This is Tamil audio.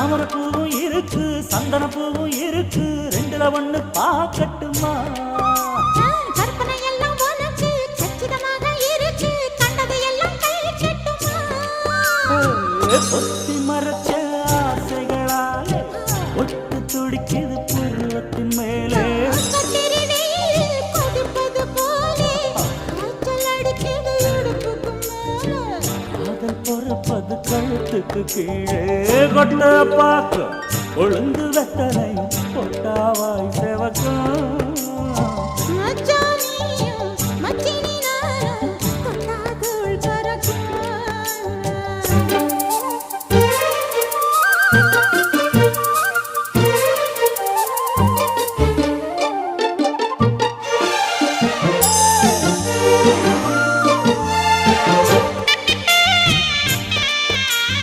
தாமரப்பூவும் இருக்கு சந்தனப்பூவும் இருக்கு ரெண்டுல ஒண்ணு பாக்கட்டுமா கற்பனை எல்லாம் உனக்கு சச்சிதமாக இருக்கு கண்டது எல்லாம் கை கட்டுமா பொத்தி மறைச்ச ஆசைகளாலே ஒட்டு துடிக்குது பருவத்தின் மேலே கொதிப்பது போலே காய்ச்சல் அடிக்குது இடுப்புக்கு மேலே காதல் பொறப்பது கழுத்துக்கு கீழே கொட்ட பாக்க ஒழுங்கு வெத்தனை கொட்டாவாய் செவக்கும்